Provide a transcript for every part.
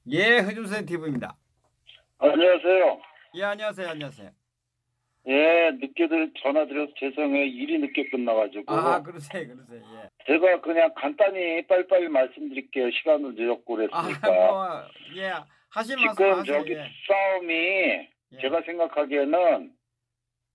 예, 허준선 TV입니다. 안녕하세요. 예, 안녕하세요. 안녕하세요. 예, 전화드려서 죄송해요. 일이 늦게 아, 끝나가지고. 그러세요. 그러세요. 예. 제가 그냥 간단히 빨리빨리 말씀드릴게요. 시간을 늦었고 아, 그랬으니까. 예. 하실 말씀 지금 하세요. 저기 예. 싸움이 예. 제가 생각하기에는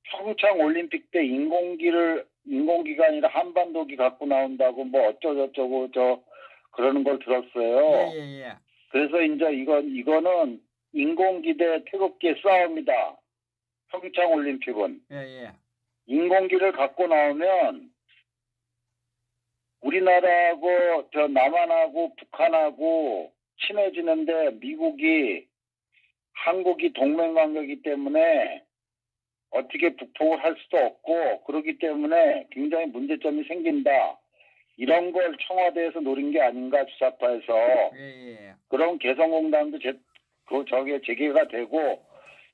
평창 올림픽 때 인공기가 아니라 한반도기 갖고 나온다고 뭐 어쩌고저쩌고 그러는 걸 예, 들었어요. 예, 예. 그래서 이제 이거는 인공기 대 태극기의 싸움이다. 평창 올림픽은. 예, 예. 인공기를 갖고 나오면 우리나라하고 남한하고 북한하고 친해지는데 한국이 동맹 관계이기 때문에 어떻게 북폭을 할 수도 없고 그렇기 때문에 굉장히 문제점이 생긴다. 이런 걸 청와대에서 노린 게 아닌가 주사파에서. 예, 예. 그런 개성공단도 재개가 되고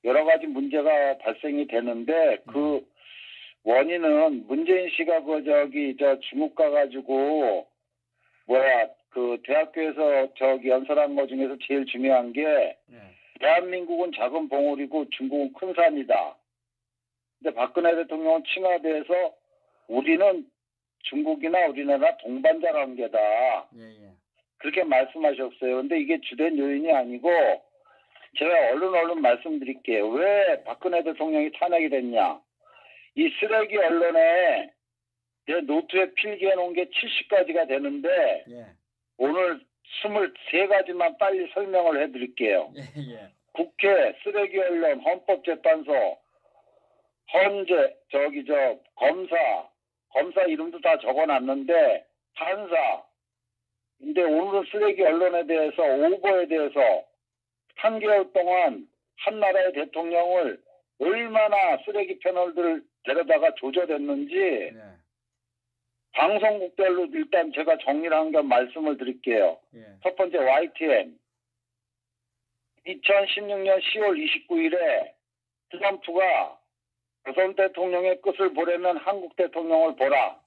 여러 가지 문제가 발생이 되는데 그 원인은 문재인 씨가 중국 가가지고 대학교에서 연설한 것 중에서 제일 중요한 게 예. 대한민국은 작은 봉우리고 중국은 큰 산이다. 근데 박근혜 대통령은 청와대에서 우리는 중국이나 우리나라 동반자 관계다. 예, 예. 그렇게 말씀하셨어요. 근데 이게 주된 요인이 아니고 제가 얼른 말씀드릴게요. 왜 박근혜 대통령이 탄핵이 됐냐. 이 쓰레기 언론에 내 노트에 필기해 놓은 게 70가지가 되는데 예. 오늘 23가지만 빨리 설명을 해드릴게요. 예, 예. 국회, 쓰레기 언론, 헌법재판소, 헌재, 검사 이름도 다 적어놨는데 판사. 근데 오늘은 쓰레기 언론에 대해서 오보에 대해서 3개월 동안 한 나라의 대통령을 얼마나 쓰레기 패널들을 데려다가 조져댔는지 네. 방송국별로 일단 제가 정리를 한 겸 말씀을 드릴게요. 예. 첫 번째 YTN 2016년 10월 29일에 트럼프가 조선 대통령의 끝을 보려면 한국 대통령을 보라.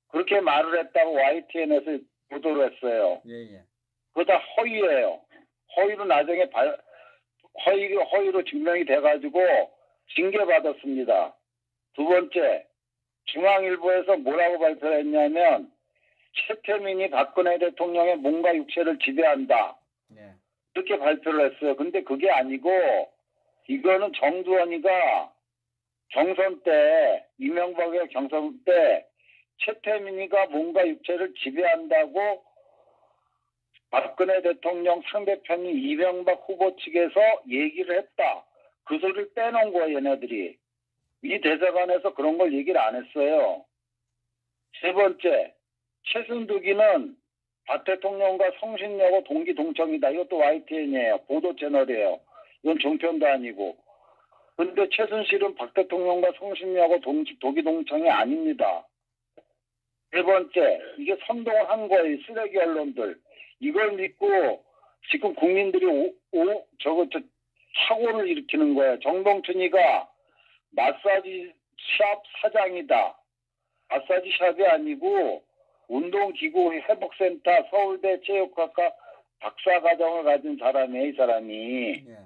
그렇게 말을 했다고 YTN에서 보도를 했어요. 예, 예. 그거 다 허위예요. 허위로 나중에 허위로 증명이 돼가지고 징계받았습니다. 두 번째, 중앙일보에서 뭐라고 발표했냐면 최태민이 박근혜 대통령의 몸과 육체를 지배한다. 예. 이렇게 발표를 했어요. 근데 그게 아니고 이거는 정두원이가 경선 때 이명박의 경선 때 최태민이가 몸과 육체를 지배한다고 박근혜 대통령 상대편인 이명박 후보 측에서 얘기를 했다. 그 소리를 빼놓은 거예요, 얘네들이. 이 대사관에서 그런 걸 얘기를 안 했어요. 세 번째, 최순두기는 박 대통령과 성신여고 동기 동청이다. 이것도 YTN이에요. 보도 채널이에요. 이건 종편도 아니고. 근데 최순실은 박 대통령과 성신여고 동기 동청이 아닙니다. 세 번째, 이게 선동을 한 거예요. 쓰레기 언론들. 이걸 믿고 지금 국민들이 사고를 일으키는 거예요. 정동춘이가 마사지 샵 사장이다. 마사지 샵이 아니고 운동기구 회복센터 서울대 체육학과 박사과정을 가진 사람이에요, 이 사람이. 예.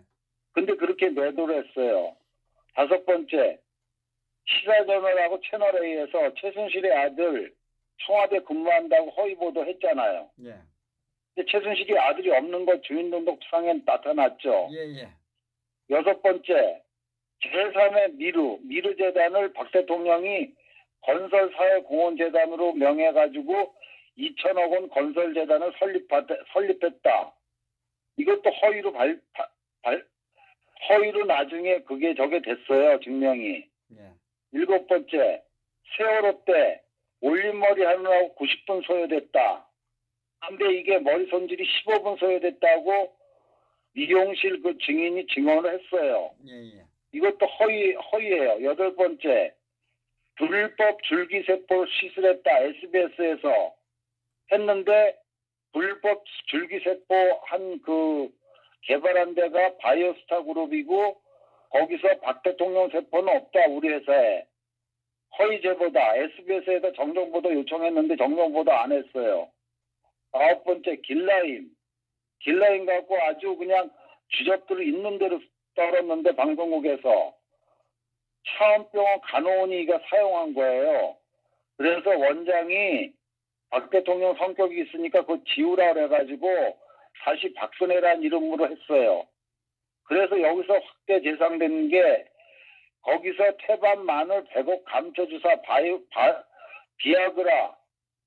근데 그렇게 매도를 했어요. 다섯 번째, 시사저널하고 채널A에서 최순실의 아들 청와대 근무한다고 허위보도 했잖아요. 예. 근데 최순실이 아들이 없는 거 주민등록상에 나타났죠. 예, 예. 여섯 번째, 제3의 미르재단을 박 대통령이 건설사회공헌재단으로 명해가지고 2천억 원 건설재단을 설립했다. 이것도 허위로 나중에 저게 됐어요, 증명이. 예. 일곱 번째, 세월호 때 올림머리 하느라고 90분 소요됐다. 근데 이게 머리 손질이 15분 소요됐다고 미용실 그 증인이 증언을 했어요. 예, 예. 이것도 허위예요. 여덟 번째, 불법 줄기세포 시술했다. SBS에서 했는데 불법 줄기세포 개발한 데가 바이오스타 그룹이고 거기서 박 대통령 세포는 없다. 우리 회사에. 허위 제보다. SBS에다 정정보도 요청했는데 정정보도 안 했어요. 아홉 번째, 길라임. 길라인 갖고 아주 그냥 주접들을 있는 대로 떨었는데 방송국에서 차원병원 간호원이가 사용한 거예요. 그래서 원장이 박 대통령 성격이 있으니까 그거 지우라 그래가지고 다시 박근혜란 이름으로 했어요. 그래서 여기서 확대 재상된 게 거기서 태반 마늘 100억 감초주사 비아그라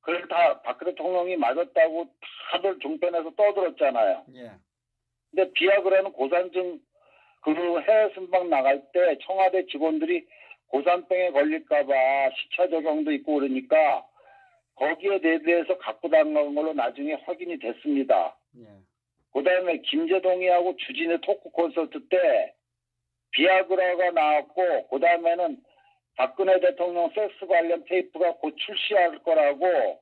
그걸 다 박 대통령이 맞았다고 다들 종편에서 떠들었잖아요. 예. 근데 비아그라는 고산증 그 해외 순방 나갈 때 청와대 직원들이 고산병에 걸릴까봐 시차 적용도 있고 그러니까 거기에 대비해서 갖고 다닌 걸로 나중에 확인이 됐습니다. 예. 그 다음에 김재동이하고 주진의 토크 콘서트 때 비아그라가 나왔고 그 다음에는 박근혜 대통령 섹스 관련 테이프가 곧 출시할 거라고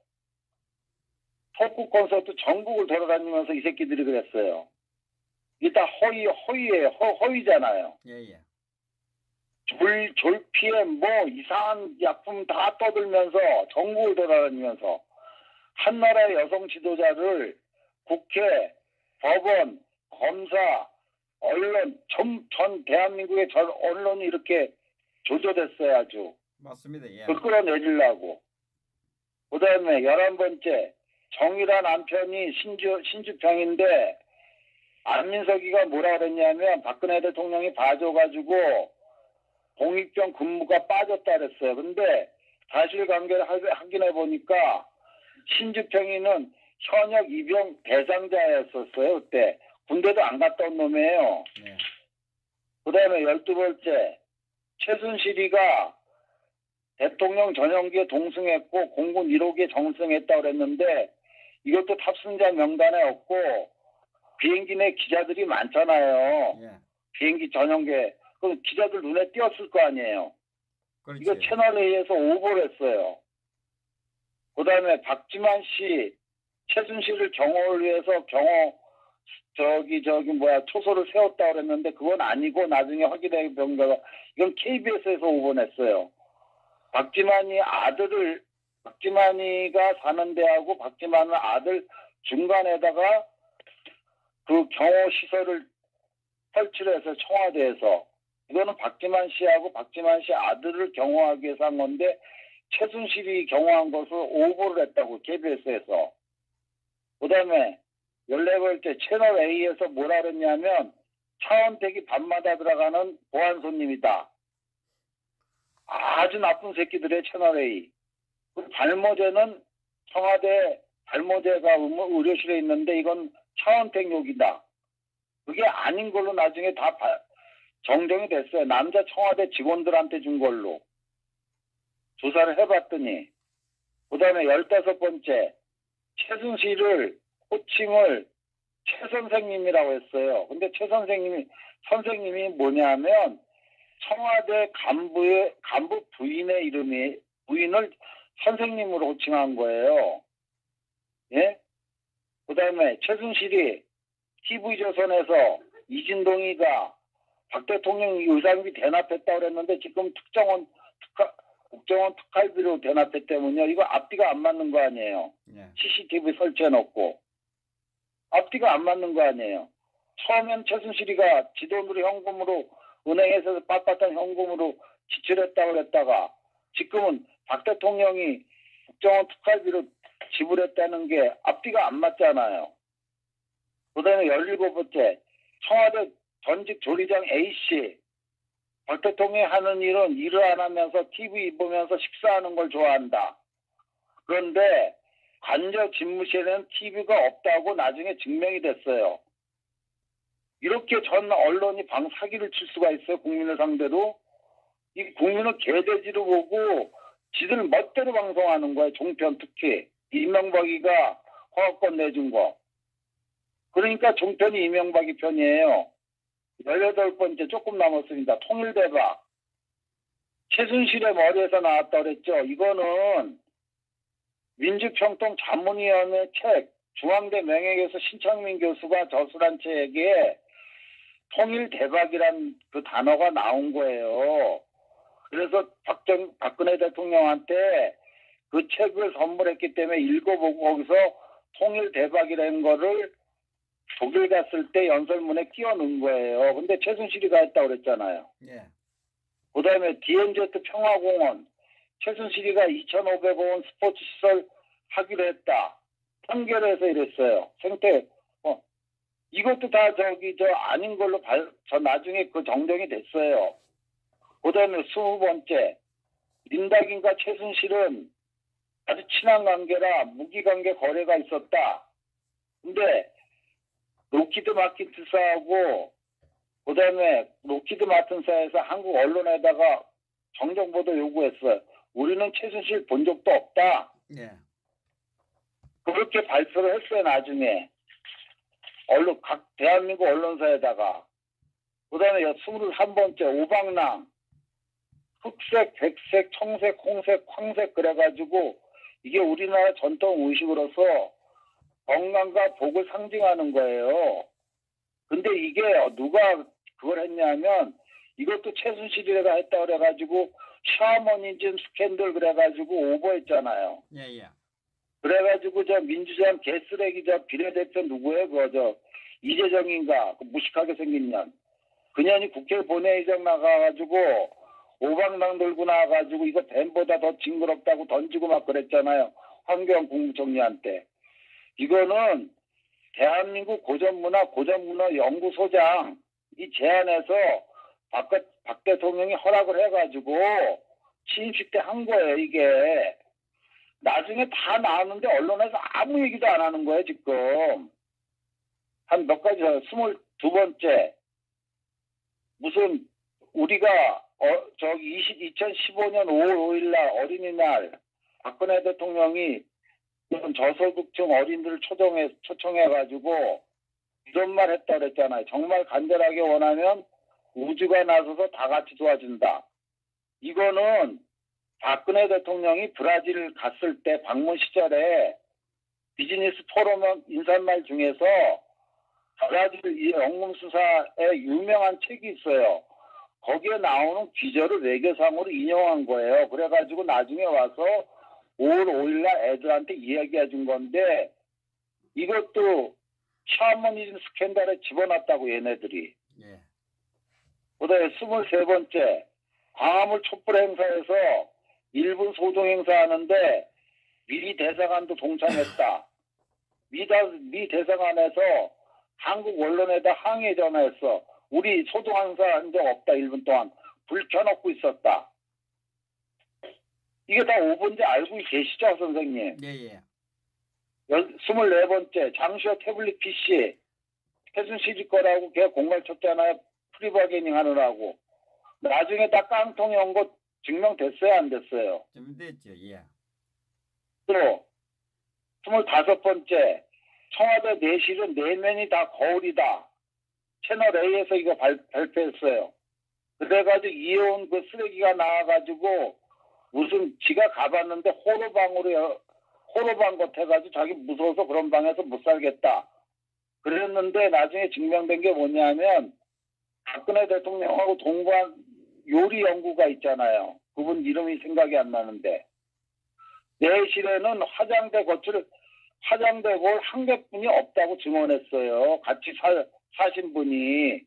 토크 콘서트 전국을 돌아다니면서 이 새끼들이 그랬어요. 이게 다 허위예요. 허위잖아요. 예. 졸피에 뭐 이상한 약품 다 떠들면서 전국을 돌아다니면서 한나라의 여성 지도자를 국회, 법원, 검사, 언론, 전 대한민국의 전 언론이 이렇게 조져댔어요. 아주. 맞습니다. 예. 그걸 끌어내리려고. 그 다음에 11번째 정의란 남편이 신주평인데 안민석이가 뭐라 그랬냐면 박근혜 대통령이 봐줘가지고 공익병 근무가 빠졌다 그랬어요. 근데 사실관계를 확인해 보니까 신주평이는 현역 입영 대상자였었어요. 그때 군대도 안 갔다 온 놈이에요. 예. 그 다음에 12번째 최순실이가 대통령 전용기에 동승했고 공군 1호기에 정승했다고 그랬는데 이것도 탑승자 명단에 없고 비행기 내 기자들이 많잖아요. 예. 비행기 전용기에. 그럼 기자들 눈에 띄었을 거 아니에요. 그렇지. 이거 채널A에서 오보를 했어요. 그 다음에 박지만 씨 최순실을 경호를 위해서 초소를 세웠다고 그랬는데 그건 아니고 나중에 확인해 본 거가 이건 KBS에서 오보냈어요. 박지만이가 사는 데하고 박지만은 아들 중간에다가 그 경호 시설을 설치를 해서 청와대에서 이거는 박지만 씨하고 박지만 씨 아들을 경호하기 위해서 한 건데 최순실이 경호한 것을 오보를 했다고 KBS에서. 그 다음에 14번째 채널A에서 뭐라 그랬냐면 차원택이 밤마다 들어가는 보안 손님이다. 아주 나쁜 새끼들의 채널A. 그 발모제는 청와대 발모제가 의료실에 있는데 이건 차원택 욕이다. 그게 아닌 걸로 나중에 다 정정이 됐어요. 남자 청와대 직원들한테 준 걸로. 조사를 해봤더니. 그 다음에 15번째 최순실을 호칭을 최 선생님이라고 했어요. 근데 최 선생님이 뭐냐면 청와대 간부 부인의 부인을 선생님으로 호칭한 거예요. 예? 그 다음에 최순실이 TV조선에서 이진동이가 박 대통령 의상비 대납했다고 그랬는데 지금 국정원 특활비로 대납했다면요. 이거 앞뒤가 안 맞는 거 아니에요. 예. CCTV 설치해놓고. 앞뒤가 안 맞는 거 아니에요. 처음엔 최순실이가 지돈으로 현금으로 은행에서 빳빳한 현금으로 지출했다고 그랬다가 지금은 박 대통령이 국정원 특활비로 지불했다는 게 앞뒤가 안 맞잖아요. 그 다음에 17번째 청와대 전직 조리장 A씨 박 대통령이 하는 일을 안 하면서 TV 보면서 식사하는 걸 좋아한다. 그런데 관저 집무실에는 TV가 없다고 나중에 증명이 됐어요. 이렇게 전 언론이 사기를 칠 수가 있어요. 국민을 상대로. 이 국민은 개돼지로 보고 지들 멋대로 방송하는 거예요. 종편 특히. 이명박이가 허가권 내준 거. 그러니까 종편이 이명박이 편이에요. 18번째 조금 남았습니다. 통일대박. 최순실의 머리에서 나왔다고 그랬죠. 이거는 민주평통 자문위원회 책 중앙대 명예교수 신창민 교수가 저술한 책에 통일대박이란 그 단어가 나온 거예요. 그래서 박근혜 대통령한테 그 책을 선물했기 때문에 읽어보고 거기서 통일대박이라는 거를 독일 갔을 때 연설문에 끼워 넣은 거예요. 근데 최순실이가 했다고 그랬잖아요. 예. 그 다음에 DMZ 평화공원, 최순실이가 2,500원 스포츠 시설 하기로 했다. 판결에서 이랬어요. 생태, 이것도 다 아닌 걸로 저 나중에 그 정정이 됐어요. 그 다음에 20번째,林다긴과 최순실은 아주 친한 관계라 무기 관계 거래가 있었다. 근데 록히드 마틴사하고 그 다음에 록히드 마틴사에서 한국 언론에다가 정정보도 요구했어요. 우리는 최순실 본 적도 없다. 예. 그렇게 발표를 했어요. 나중에 각 대한민국 언론사에다가. 그 다음에 21번째 오방랑 흑색, 백색, 청색, 홍색, 황색 그래가지고 이게 우리나라 전통 의식으로서 건강과 복을 상징하는 거예요. 근데 이게 누가 그걸 했냐면 이것도 최순실이가 했다 그래가지고 샤머니즘 스캔들 그래가지고 오버했잖아요. 예, 예. 그래가지고 저 민주당 개쓰레기 저 비례대표 누구예요? 이재정인가? 그 무식하게 생긴 년. 그 년이 국회 본회의장 나가가지고 오방랑 들고 나와가지고 이거 뱀보다 더 징그럽다고 던지고 막 그랬잖아요. 환경 국무총리한테. 이거는 대한민국 고전문화 연구소장 이 제안해서 박 대통령이 허락을 해가지고 취임식 때 한 거예요. 이게 나중에 다 나왔는데 언론에서 아무 얘기도 안 하는 거예요. 지금 한 몇 가지 22번째 무슨 우리가 2015년 5월 5일 날 어린이날 박근혜 대통령이 저소득층 어린이들을 초청해가지고 이런 말 했다 그랬잖아요. 정말 간절하게 원하면 우주가 나서서 다 같이 도와준다. 이거는 박근혜 대통령이 브라질 갔을 때 방문 시절에 비즈니스 포럼 인사말 중에서 브라질 연금수사에 유명한 책이 있어요. 거기에 나오는 귀절을 외교상으로 인용한 거예요. 그래가지고 나중에 와서 5월 5일 날 애들한테 이야기해 준 건데 이것도 샤머니즘 스캔들에 집어넣었다고 얘네들이. 예. 그다음에 23번째 광화문 촛불 행사에서 일본 소동 행사하는데 미 대사관도 동참했다. 미 대사관에서 한국 언론에다 항의 전화했어. 우리 소동 행사한 적 없다. 1분 동안 불 켜놓고 있었다. 이게 다 5번째 알고 계시죠, 선생님? 예, 예. 24번째 장시호 태블릿 PC 최순실이 거라고 걔 공갈 쳤잖아요. 프리바게닝 하느라고. 나중에 다 깡통이 온 거 증명됐어요, 안 됐어요? 좀 됐죠. 예. 또 25번째 청와대 내실은 내면이 다 거울이다. 채널 A에서 이거 발표했어요. 그래가지고 이해온 그 쓰레기가 나와가지고 무슨 지가 가봤는데 호로방 같아가지고 자기 무서워서 그런 방에서 못 살겠다. 그랬는데 나중에 증명된 게 뭐냐면 박근혜 대통령하고 동거한 요리 연구가 있잖아요. 그분 이름이 생각이 안 나는데 내실에는 화장대 거울 한 개뿐이 없다고 증언했어요. 같이 사신 분이.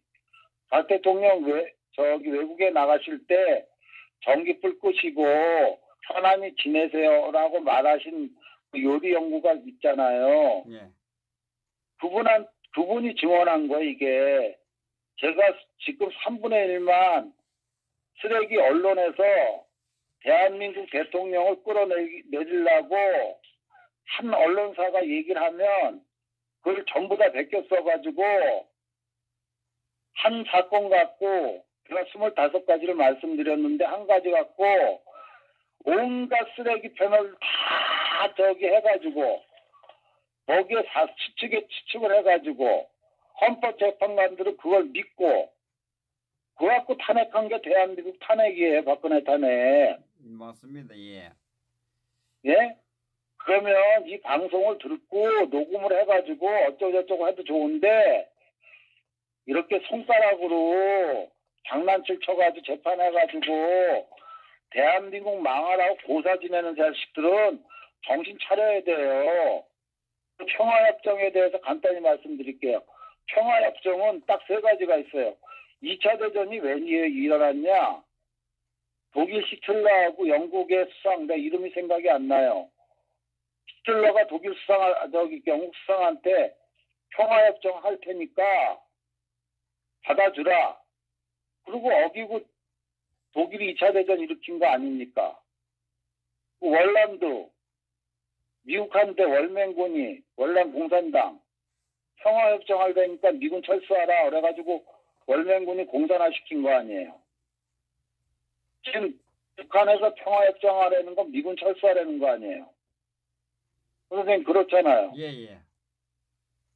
박 대통령 외국에 나가실 때 전기불 끄시고 편안히 지내세요라고 말하신 그 요리 연구가 있잖아요. 예. 그분이 증언한 거예요. 이게 제가 지금 3분의 1만 쓰레기 언론에서 대한민국 대통령을 끌어내리려고 한 언론사가 얘기를 하면 그걸 전부 다 베껴 써가지고 한 사건 갖고 제가 25가지를 말씀드렸는데 한 가지 갖고 온갖 쓰레기 패널 다 해가지고 거기에 추측을 해가지고 헌법재판관들은 그걸 믿고 그거 갖고 탄핵한 게 대한민국 탄핵이에요. 박근혜 탄핵. 맞습니다. 예. 예? 그러면 이 방송을 듣고 녹음을 해가지고 어쩌고저쩌고 해도 좋은데 이렇게 손가락으로 장난칠 쳐가지고 재판해가지고 대한민국 망하라고 고사 지내는 자식들은 정신 차려야 돼요. 평화협정에 대해서 간단히 말씀드릴게요. 평화협정은 딱 세 가지가 있어요. 2차 대전이 왜 일어났냐? 독일 히틀러하고 영국의 수상, 내 이름이 생각이 안 나요. 히틀러가 독일 영국 수상한테 평화협정 할 테니까 받아주라. 그리고 어기고 독일이 2차 대전 일으킨 거 아닙니까? 월남도 미국한테 월맹군이 월남 공산당 평화협정 하려니까 미군 철수하라 그래가지고 월맹군이 공산화 시킨 거 아니에요. 지금 북한에서 평화협정 하려는 건 미군 철수하려는 거 아니에요. 선생님 그렇잖아요. 예.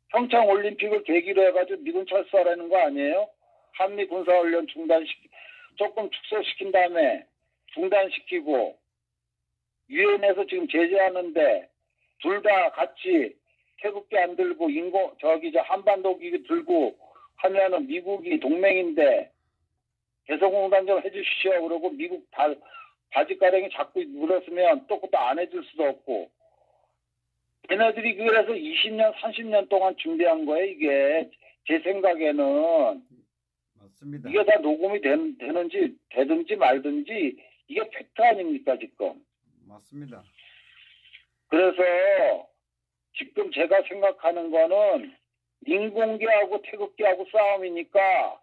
평창 올림픽을 계기로 해가지고 미군 철수하려는 거 아니에요? 한미 군사훈련 조금 축소시킨 다음에 중단시키고 유엔에서 지금 제재하는데 둘 다 같이 태극기 안 들고 한반도 기기 들고 하면은 미국이 동맹인데 개성공단 좀 해주시오 그러고 미국 바지가랑이 자꾸 물었으면 또 그것도 안 해줄 수도 없고 얘네들이 그래서 20년 30년 동안 준비한 거예요. 이게 제 생각에는 맞습니다. 이게 다 녹음이 되든지 말든지 이게 팩트 아닙니까 지금. 맞습니다. 그래서 지금 제가 생각하는 거는 인공기하고 태극기하고 싸움이니까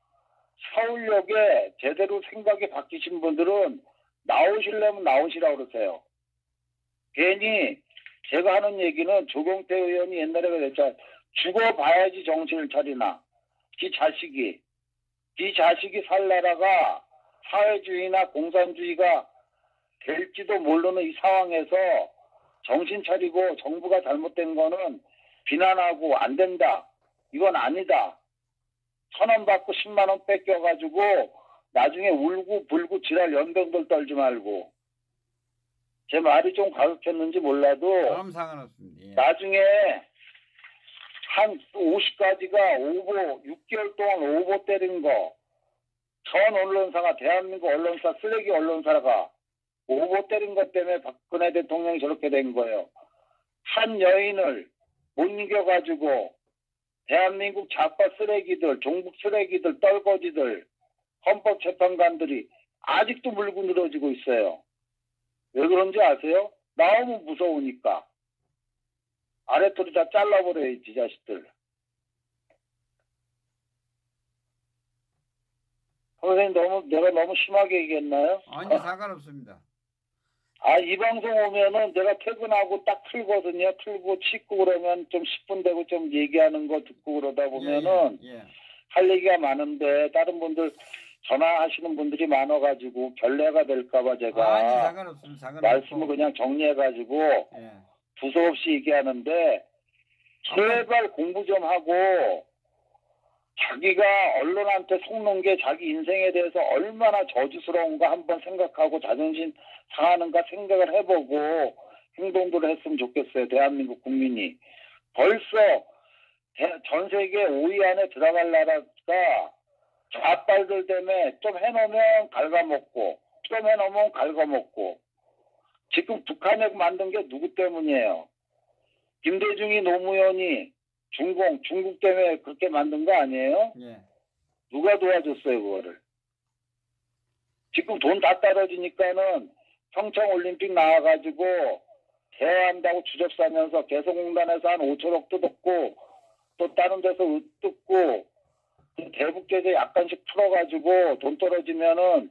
서울역에 제대로 생각이 바뀌신 분들은 나오시려면 나오시라고 그러세요. 괜히 제가 하는 얘기는 조경태 의원이 옛날에 그랬잖아요. 죽어봐야지 정신을 차리나. 지 자식이 살 나라가 사회주의나 공산주의가 될지도 모르는 이 상황에서 정신 차리고 정부가 잘못된 거는 비난하고 안 된다. 이건 아니다. 1,000원 받고 10만 원 뺏겨가지고 나중에 울고 불고 지랄 연병들 떨지 말고. 제 말이 좀 가급혔는지 몰라도 그럼 상관없습니다. 예. 나중에 한 50가지가 6개월 동안 오보 때린 거 전 언론사가 대한민국 언론사 쓰레기 언론사가 오보 때린 것 때문에 박근혜 대통령이 저렇게 된 거예요. 한 여인을 못 이겨가지고 대한민국 좌파 쓰레기들, 종북 쓰레기들, 떨거지들, 헌법재판관들이 아직도 물고 늘어지고 있어요. 왜 그런지 아세요? 나오면 무서우니까. 아래토리 다 잘라버려야지, 자식들. 선생님, 내가 너무 심하게 얘기했나요? 아니, 상관없습니다. 이 방송 오면은 내가 퇴근하고 딱 틀거든요. 틀고 씻고 그러면 좀 10분 되고 좀 얘기하는 거 듣고 그러다 보면은 예. 할 얘기가 많은데 다른 분들 전화하시는 분들이 많아가지고 결례가 될까봐 제가 아니, 상관없습니다. 말씀을 그냥 정리해가지고 예. 두서없이 얘기하는데 제발 공부 좀 하고 자기가 언론한테 속는 게 자기 인생에 대해서 얼마나 저주스러운가 한번 생각하고 자존심 상하는가 생각을 해보고 행동들을 했으면 좋겠어요. 대한민국 국민이. 벌써 전 세계 5위 안에 들어갈 나라가 좌빨들 때문에 좀 해놓으면 갉아먹고 좀 해놓으면 갉아먹고 지금 북한에 만든 게 누구 때문이에요? 김대중이 노무현이 중국 때문에 그렇게 만든 거 아니에요? 예. 누가 도와줬어요, 그거를? 지금 돈 다 떨어지니까는 평창올림픽 나와가지고 대화한다고 주접사면서 개성공단에서 한 5천억 뜯었고 또 다른 데서 뜯고 대북제재 약간씩 풀어가지고 돈 떨어지면은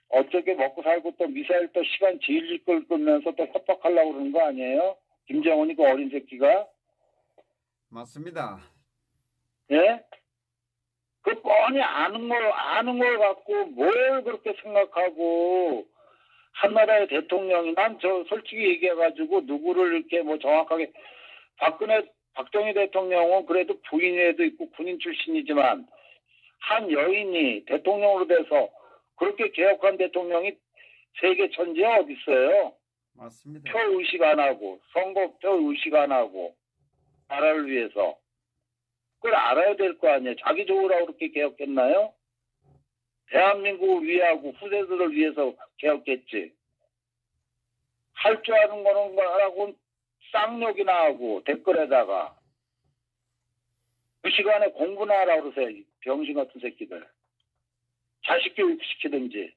어떻게 먹고 살고 또 미사일 또 시간 질질 끌면서 또 협박하려고 그러는 거 아니에요? 김정은이 그 어린 새끼가? 맞습니다. 예? 그 뻔히 아는 걸 갖고 뭘 그렇게 생각하고 한나라의 대통령이 난 저 솔직히 얘기해가지고 누구를 이렇게 뭐 정확하게 박정희 대통령은 그래도 부인에도 있고 군인 출신이지만 한 여인이 대통령으로 돼서 그렇게 개혁한 대통령이 세계 천지에 어디 있어요? 맞습니다. 표 의식 안 하고 선거표 의식 안 하고 나라를 위해서 그걸 알아야 될 거 아니에요. 자기 좋으라고 그렇게 개혁했나요? 대한민국을 위하고 후세들을 위해서 개혁했지. 할 줄 아는 거는 하라고 쌍욕이나 하고 댓글에다가 그 시간에 공부나 하라고 그러세요. 이 병신 같은 새끼들. 자식 교육 시키든지.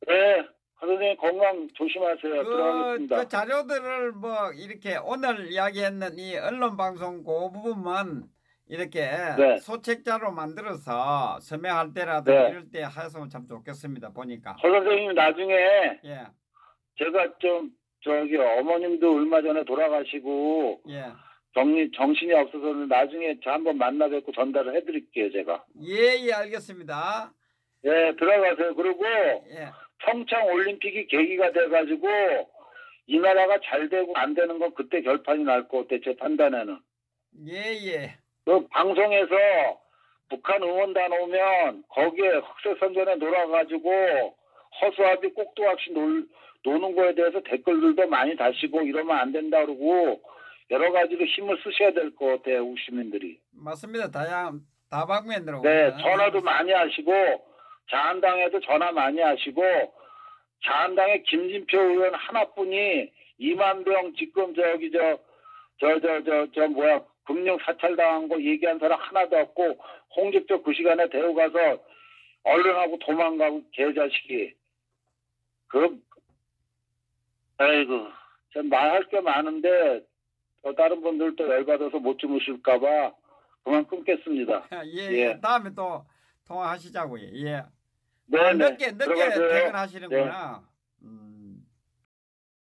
네, 선생님 건강 조심하세요. 들어가겠습니다. 그 자료들을 뭐 이렇게 오늘 이야기했는 이 언론 방송 그 부분만 이렇게 네. 소책자로 만들어서 서명할 때라든지 네. 이럴 때 하시면 참 좋겠습니다. 보니까. 선생님 나중에 예, 제가 좀 저기 어머님도 얼마 전에 돌아가시고 예, 정신이 없어서 나중에 저 한번 만나 뵙고 전달을 해드릴게요. 제가. 예, 예, 알겠습니다. 예, 들어가세요. 그리고 예, 평창 올림픽이 계기가 돼가지고 이 나라가 잘 되고 안 되는 건 그때 결판이 날 것 같아. 제 판단에는. 예, 예. 그 방송에서 북한 응원단 오면 거기에 흑색선전에 놀아가지고 허수아비 꼭두각시 노는 거에 대해서 댓글들도 많이 다시고 이러면 안 된다 그러고 여러 가지로 힘을 쓰셔야 될 것 같아요. 우리 시민들이. 맞습니다. 다방면으로. 네, 전화도 많이 하시고 자한당에도 전화 많이 하시고 자한당의 김진표 의원 하나뿐이 이만병 지금 저기 뭐야 금융 사찰당한 거 얘기한 사람 하나도 없고 홍직표 그 시간에 대우 가서 언론하고 도망가고 개자식이 아이고 전 말할 게 많은데 다른 분들도 열받아서 못 주무실까봐 그만 끊겠습니다. 예, 예. 다음에 또 통화하시자고요. 예. 네, 늦게 들어가세요. 퇴근하시는구나.